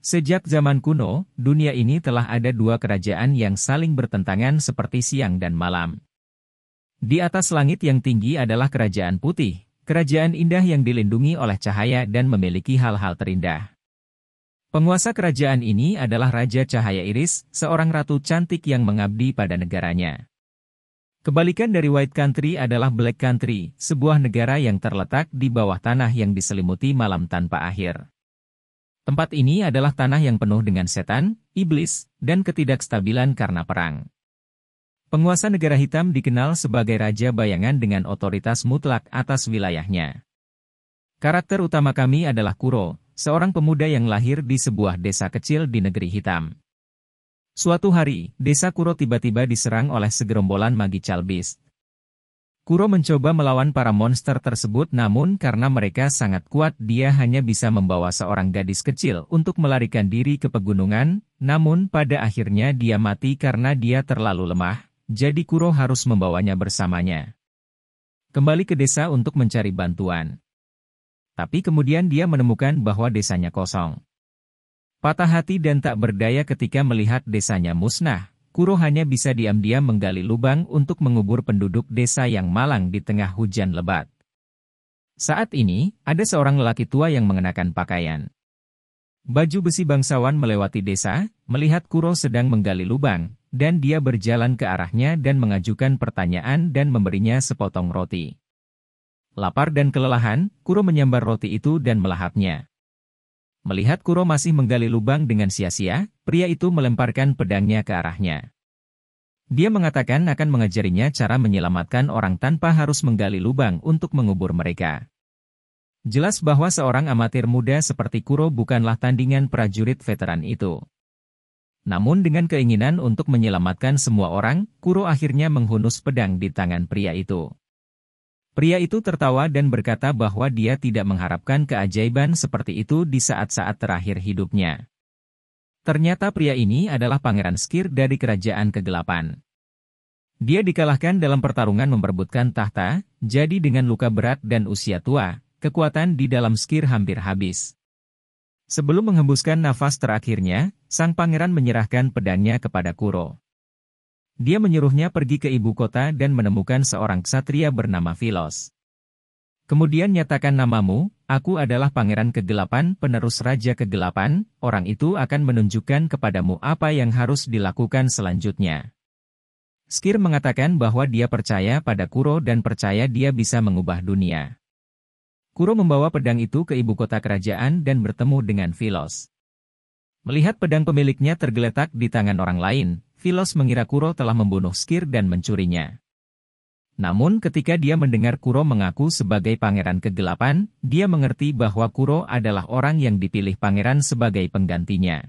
Sejak zaman kuno, dunia ini telah ada dua kerajaan yang saling bertentangan seperti siang dan malam. Di atas langit yang tinggi adalah Kerajaan Putih, kerajaan indah yang dilindungi oleh cahaya dan memiliki hal-hal terindah. Penguasa kerajaan ini adalah Raja Cahaya Iris, seorang ratu cantik yang mengabdi pada negaranya. Kebalikan dari White Country adalah Black Country, sebuah negara yang terletak di bawah tanah yang diselimuti malam tanpa akhir. Tempat ini adalah tanah yang penuh dengan setan, iblis, dan ketidakstabilan karena perang. Penguasa negara hitam dikenal sebagai Raja Bayangan dengan otoritas mutlak atas wilayahnya. Karakter utama kami adalah Kuro, seorang pemuda yang lahir di sebuah desa kecil di negeri hitam. Suatu hari, desa Kuro tiba-tiba diserang oleh segerombolan magi Calbis. Kuro mencoba melawan para monster tersebut namun karena mereka sangat kuat dia hanya bisa membawa seorang gadis kecil untuk melarikan diri ke pegunungan, namun pada akhirnya dia mati karena dia terlalu lemah, jadi Kuro harus membawanya bersamanya. Kembali ke desa untuk mencari bantuan. Tapi kemudian dia menemukan bahwa desanya kosong. Patah hati dan tak berdaya ketika melihat desanya musnah. Kuro hanya bisa diam-diam menggali lubang untuk mengubur penduduk desa yang malang di tengah hujan lebat. Saat ini, ada seorang lelaki tua yang mengenakan pakaian baju besi bangsawan melewati desa, melihat Kuro sedang menggali lubang, dan dia berjalan ke arahnya dan mengajukan pertanyaan dan memberinya sepotong roti. Lapar dan kelelahan, Kuro menyambar roti itu dan melahapnya. Melihat Kuro masih menggali lubang dengan sia-sia, pria itu melemparkan pedangnya ke arahnya. Dia mengatakan akan mengajarinya cara menyelamatkan orang tanpa harus menggali lubang untuk mengubur mereka. Jelas bahwa seorang amatir muda seperti Kuro bukanlah tandingan prajurit veteran itu. Namun dengan keinginan untuk menyelamatkan semua orang, Kuro akhirnya menghunus pedang di tangan pria itu. Pria itu tertawa dan berkata bahwa dia tidak mengharapkan keajaiban seperti itu di saat-saat terakhir hidupnya. Ternyata pria ini adalah Pangeran Skir dari Kerajaan Kegelapan. Dia dikalahkan dalam pertarungan memperebutkan tahta, jadi dengan luka berat dan usia tua, kekuatan di dalam Skir hampir habis. Sebelum menghembuskan nafas terakhirnya, sang pangeran menyerahkan pedangnya kepada Kuro. Dia menyuruhnya pergi ke ibu kota dan menemukan seorang ksatria bernama Filos. Kemudian nyatakan namamu, aku adalah Pangeran Kegelapan, penerus Raja Kegelapan, orang itu akan menunjukkan kepadamu apa yang harus dilakukan selanjutnya. Skir mengatakan bahwa dia percaya pada Kuro dan percaya dia bisa mengubah dunia. Kuro membawa pedang itu ke ibu kota kerajaan dan bertemu dengan Filos. Melihat pedang pemiliknya tergeletak di tangan orang lain, Filos mengira Kuro telah membunuh Skir dan mencurinya. Namun ketika dia mendengar Kuro mengaku sebagai Pangeran Kegelapan, dia mengerti bahwa Kuro adalah orang yang dipilih pangeran sebagai penggantinya.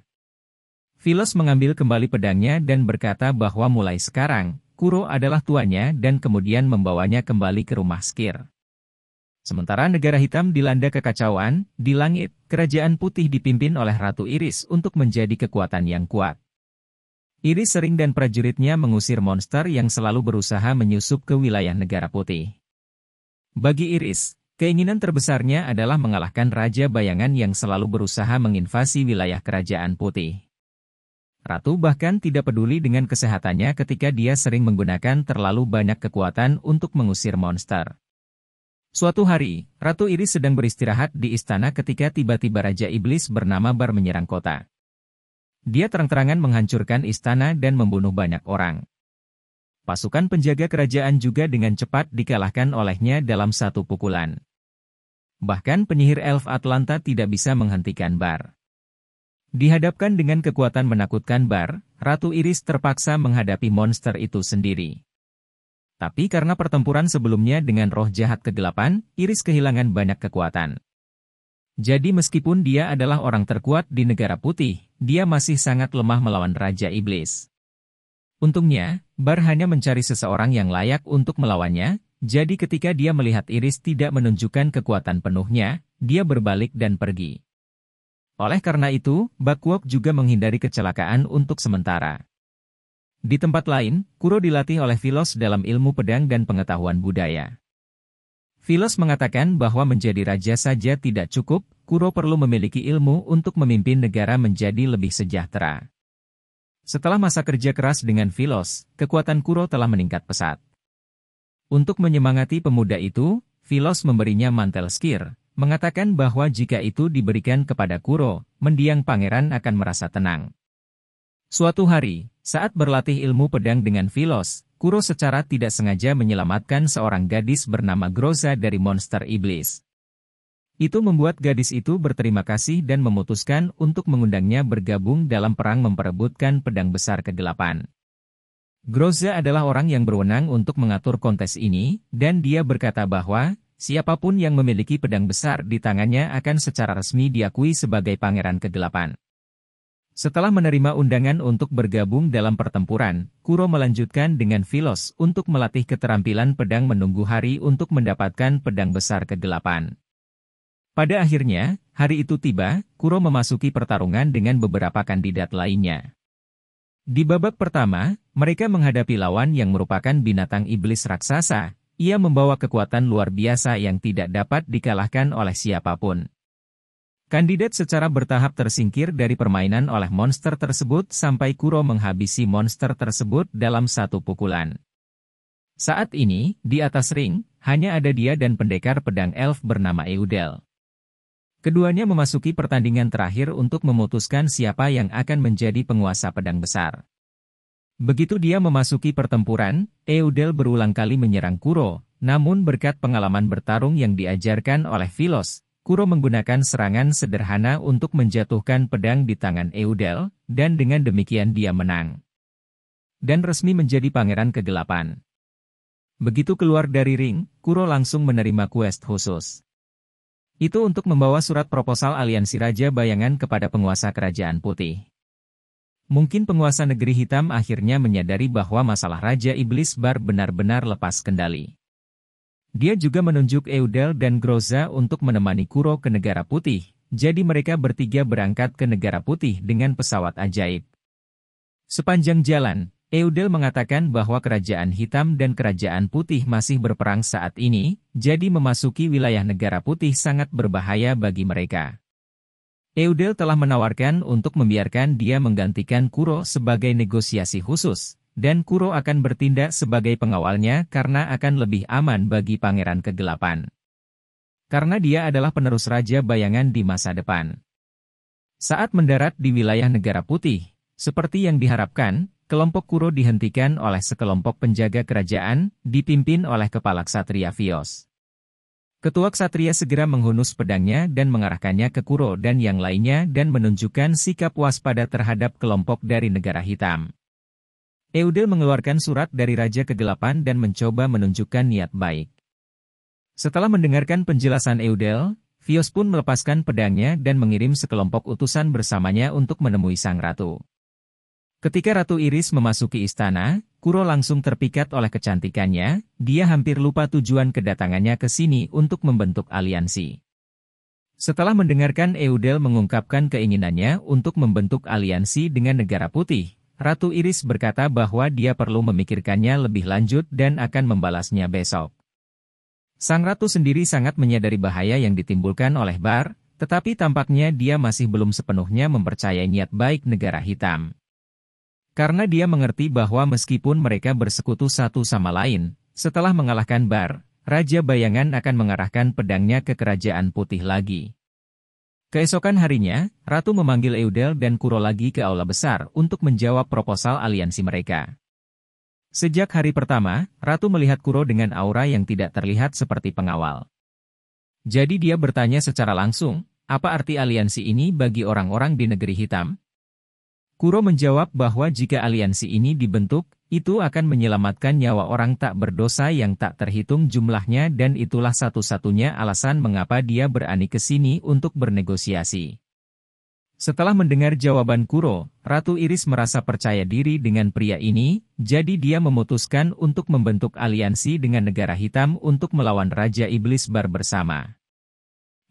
Filos mengambil kembali pedangnya dan berkata bahwa mulai sekarang, Kuro adalah tuannya dan kemudian membawanya kembali ke rumah Skir. Sementara negara hitam dilanda kekacauan, di langit, Kerajaan Putih dipimpin oleh Ratu Iris untuk menjadi kekuatan yang kuat. Iris sering dan prajuritnya mengusir monster yang selalu berusaha menyusup ke wilayah negara putih. Bagi Iris, keinginan terbesarnya adalah mengalahkan Raja Bayangan yang selalu berusaha menginvasi wilayah Kerajaan Putih. Ratu bahkan tidak peduli dengan kesehatannya ketika dia sering menggunakan terlalu banyak kekuatan untuk mengusir monster. Suatu hari, Ratu Iris sedang beristirahat di istana ketika tiba-tiba Raja Iblis bernama Bar menyerang kota. Dia terang-terangan menghancurkan istana dan membunuh banyak orang. Pasukan penjaga kerajaan juga dengan cepat dikalahkan olehnya dalam satu pukulan. Bahkan penyihir elf Atlanta tidak bisa menghentikan Bar. Dihadapkan dengan kekuatan menakutkan Bar, Ratu Iris terpaksa menghadapi monster itu sendiri. Tapi karena pertempuran sebelumnya dengan roh jahat kegelapan, Iris kehilangan banyak kekuatan. Jadi meskipun dia adalah orang terkuat di negara putih, dia masih sangat lemah melawan Raja Iblis. Untungnya, Bar hanya mencari seseorang yang layak untuk melawannya, jadi ketika dia melihat Iris tidak menunjukkan kekuatan penuhnya, dia berbalik dan pergi. Oleh karena itu, Bakwok juga menghindari kecelakaan untuk sementara. Di tempat lain, Kuro dilatih oleh Filos dalam ilmu pedang dan pengetahuan budaya. Philos mengatakan bahwa menjadi raja saja tidak cukup, Kuro perlu memiliki ilmu untuk memimpin negara menjadi lebih sejahtera. Setelah masa kerja keras dengan Philos, kekuatan Kuro telah meningkat pesat. Untuk menyemangati pemuda itu, Philos memberinya mantel Skir, mengatakan bahwa jika itu diberikan kepada Kuro, mendiang pangeran akan merasa tenang. Suatu hari, saat berlatih ilmu pedang dengan Philos, Kuro secara tidak sengaja menyelamatkan seorang gadis bernama Groza dari monster iblis. Itu membuat gadis itu berterima kasih dan memutuskan untuk mengundangnya bergabung dalam perang memperebutkan pedang besar kegelapan. Groza adalah orang yang berwenang untuk mengatur kontes ini, dan dia berkata bahwa siapapun yang memiliki pedang besar di tangannya akan secara resmi diakui sebagai pangeran kegelapan. Setelah menerima undangan untuk bergabung dalam pertempuran, Kuro melanjutkan dengan Philos untuk melatih keterampilan pedang menunggu hari untuk mendapatkan pedang besar kegelapan. Pada akhirnya, hari itu tiba, Kuro memasuki pertarungan dengan beberapa kandidat lainnya. Di babak pertama, mereka menghadapi lawan yang merupakan binatang iblis raksasa. Ia membawa kekuatan luar biasa yang tidak dapat dikalahkan oleh siapapun. Kandidat secara bertahap tersingkir dari permainan oleh monster tersebut sampai Kuro menghabisi monster tersebut dalam satu pukulan. Saat ini, di atas ring, hanya ada dia dan pendekar pedang elf bernama Eudel. Keduanya memasuki pertandingan terakhir untuk memutuskan siapa yang akan menjadi penguasa pedang besar. Begitu dia memasuki pertempuran, Eudel berulang kali menyerang Kuro, namun berkat pengalaman bertarung yang diajarkan oleh Philos, Kuro menggunakan serangan sederhana untuk menjatuhkan pedang di tangan Eudel, dan dengan demikian dia menang. Dan resmi menjadi pangeran kegelapan. Begitu keluar dari ring, Kuro langsung menerima quest khusus. Itu untuk membawa surat proposal aliansi Raja Bayangan kepada penguasa Kerajaan Putih. Mungkin penguasa negeri hitam akhirnya menyadari bahwa masalah Raja Iblis Bar benar-benar lepas kendali. Dia juga menunjuk Eudel dan Groza untuk menemani Kuro ke Negara Putih, jadi mereka bertiga berangkat ke Negara Putih dengan pesawat ajaib. Sepanjang jalan, Eudel mengatakan bahwa Kerajaan Hitam dan Kerajaan Putih masih berperang saat ini, jadi memasuki wilayah Negara Putih sangat berbahaya bagi mereka. Eudel telah menawarkan untuk membiarkan dia menggantikan Kuro sebagai negosiasi khusus. Dan Kuro akan bertindak sebagai pengawalnya karena akan lebih aman bagi Pangeran Kegelapan. Karena dia adalah penerus Raja Bayangan di masa depan. Saat mendarat di wilayah Negara Putih, seperti yang diharapkan, kelompok Kuro dihentikan oleh sekelompok penjaga kerajaan, dipimpin oleh Kepala Ksatria Phios. Ketua Ksatria segera menghunus pedangnya dan mengarahkannya ke Kuro dan yang lainnya dan menunjukkan sikap waspada terhadap kelompok dari Negara Hitam. Eudel mengeluarkan surat dari Raja Kegelapan dan mencoba menunjukkan niat baik. Setelah mendengarkan penjelasan Eudel, Phios pun melepaskan pedangnya dan mengirim sekelompok utusan bersamanya untuk menemui sang ratu. Ketika Ratu Iris memasuki istana, Kuro langsung terpikat oleh kecantikannya, dia hampir lupa tujuan kedatangannya ke sini untuk membentuk aliansi. Setelah mendengarkan Eudel mengungkapkan keinginannya untuk membentuk aliansi dengan Negara Putih, Ratu Iris berkata bahwa dia perlu memikirkannya lebih lanjut dan akan membalasnya besok. Sang ratu sendiri sangat menyadari bahaya yang ditimbulkan oleh Bar, tetapi tampaknya dia masih belum sepenuhnya mempercayai niat baik Negara Hitam. Karena dia mengerti bahwa meskipun mereka bersekutu satu sama lain, setelah mengalahkan Bar, Raja Bayangan akan mengarahkan pedangnya ke Kerajaan Putih lagi. Keesokan harinya, Ratu memanggil Eudel dan Kuro lagi ke aula besar untuk menjawab proposal aliansi mereka. Sejak hari pertama, Ratu melihat Kuro dengan aura yang tidak terlihat seperti pengawal. Jadi dia bertanya secara langsung, apa arti aliansi ini bagi orang-orang di Negeri Hitam? Kuro menjawab bahwa jika aliansi ini dibentuk, itu akan menyelamatkan nyawa orang tak berdosa yang tak terhitung jumlahnya dan itulah satu-satunya alasan mengapa dia berani ke sini untuk bernegosiasi. Setelah mendengar jawaban Kuro, Ratu Iris merasa percaya diri dengan pria ini, jadi dia memutuskan untuk membentuk aliansi dengan Negara Hitam untuk melawan Raja Iblis Bar bersama.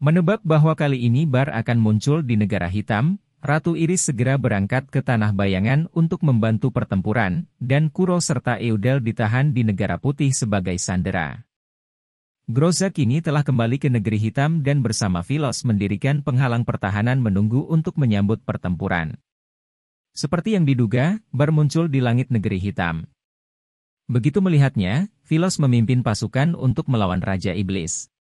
Menebak bahwa kali ini Bar akan muncul di Negara Hitam, Ratu Iris segera berangkat ke Tanah Bayangan untuk membantu pertempuran, dan Kuro serta Eudel ditahan di Negara Putih sebagai sandera. Groza kini telah kembali ke Negeri Hitam dan bersama Philos mendirikan penghalang pertahanan menunggu untuk menyambut pertempuran. Seperti yang diduga, Bar muncul di langit Negeri Hitam. Begitu melihatnya, Philos memimpin pasukan untuk melawan Raja Iblis.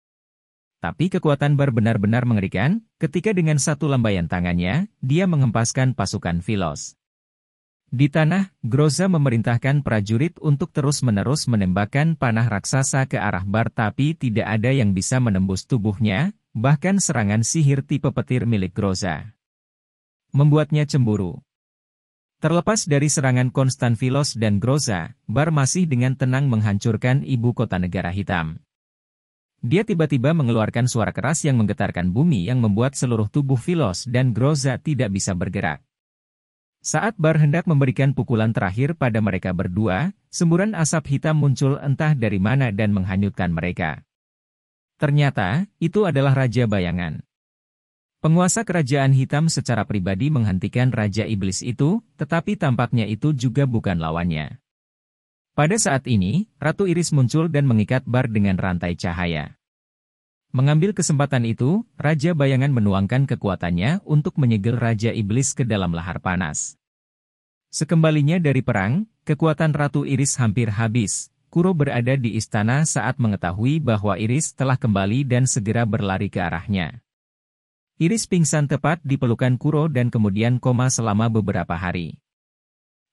Tapi kekuatan Bar benar-benar mengerikan, ketika dengan satu lambaian tangannya, dia menghempaskan pasukan Philos. Di tanah, Groza memerintahkan prajurit untuk terus-menerus menembakkan panah raksasa ke arah Bar tapi tidak ada yang bisa menembus tubuhnya, bahkan serangan sihir tipe petir milik Groza membuatnya cemburu. Terlepas dari serangan konstan Philos dan Groza, Bar masih dengan tenang menghancurkan ibu kota negara hitam. Dia tiba-tiba mengeluarkan suara keras yang menggetarkan bumi yang membuat seluruh tubuh Philos dan Groza tidak bisa bergerak. Saat Bar hendak memberikan pukulan terakhir pada mereka berdua, semburan asap hitam muncul entah dari mana dan menghanyutkan mereka. Ternyata, itu adalah Raja Bayangan. Penguasa kerajaan hitam secara pribadi menghentikan Raja Iblis itu, tetapi tampaknya itu juga bukan lawannya. Pada saat ini, Ratu Iris muncul dan mengikat Bar dengan rantai cahaya. Mengambil kesempatan itu, Raja Bayangan menuangkan kekuatannya untuk menyegel Raja Iblis ke dalam lahar panas. Sekembalinya dari perang, kekuatan Ratu Iris hampir habis. Kuro berada di istana saat mengetahui bahwa Iris telah kembali dan segera berlari ke arahnya. Iris pingsan tepat di pelukan Kuro dan kemudian koma selama beberapa hari.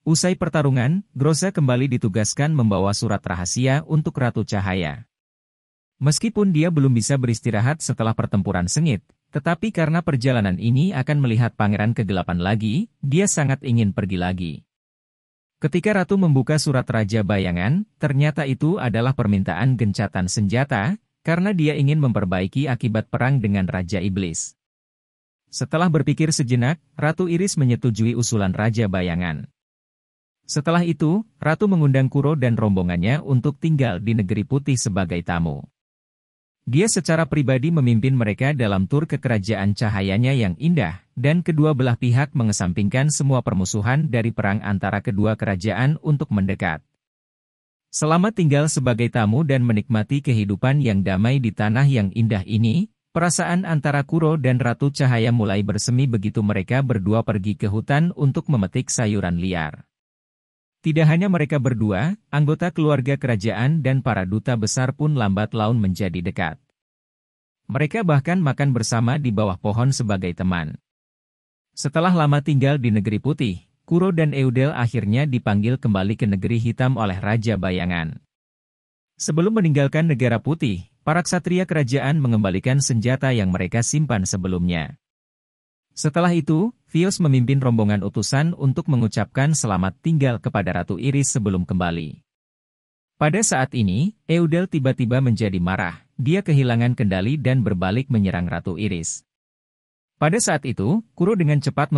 Usai pertarungan, Groza kembali ditugaskan membawa surat rahasia untuk Ratu Cahaya. Meskipun dia belum bisa beristirahat setelah pertempuran sengit, tetapi karena perjalanan ini akan melihat Pangeran Kegelapan lagi, dia sangat ingin pergi lagi. Ketika Ratu membuka surat Raja Bayangan, ternyata itu adalah permintaan gencatan senjata, karena dia ingin memperbaiki akibat perang dengan Raja Iblis. Setelah berpikir sejenak, Ratu Iris menyetujui usulan Raja Bayangan. Setelah itu, Ratu mengundang Kuro dan rombongannya untuk tinggal di Negeri Putih sebagai tamu. Dia secara pribadi memimpin mereka dalam tur ke kerajaan cahayanya yang indah, dan kedua belah pihak mengesampingkan semua permusuhan dari perang antara kedua kerajaan untuk mendekat. Selama tinggal sebagai tamu dan menikmati kehidupan yang damai di tanah yang indah ini, perasaan antara Kuro dan Ratu Cahaya mulai bersemi begitu mereka berdua pergi ke hutan untuk memetik sayuran liar. Tidak hanya mereka berdua, anggota keluarga kerajaan dan para duta besar pun lambat laun menjadi dekat. Mereka bahkan makan bersama di bawah pohon sebagai teman. Setelah lama tinggal di Negeri Putih, Kuro dan Eudel akhirnya dipanggil kembali ke Negeri Hitam oleh Raja Bayangan. Sebelum meninggalkan Negara Putih, para ksatria kerajaan mengembalikan senjata yang mereka simpan sebelumnya. Setelah itu, Philos memimpin rombongan utusan untuk mengucapkan selamat tinggal kepada Ratu Iris sebelum kembali. Pada saat ini, Eudel tiba-tiba menjadi marah, dia kehilangan kendali dan berbalik menyerang Ratu Iris. Pada saat itu, Kuro dengan cepat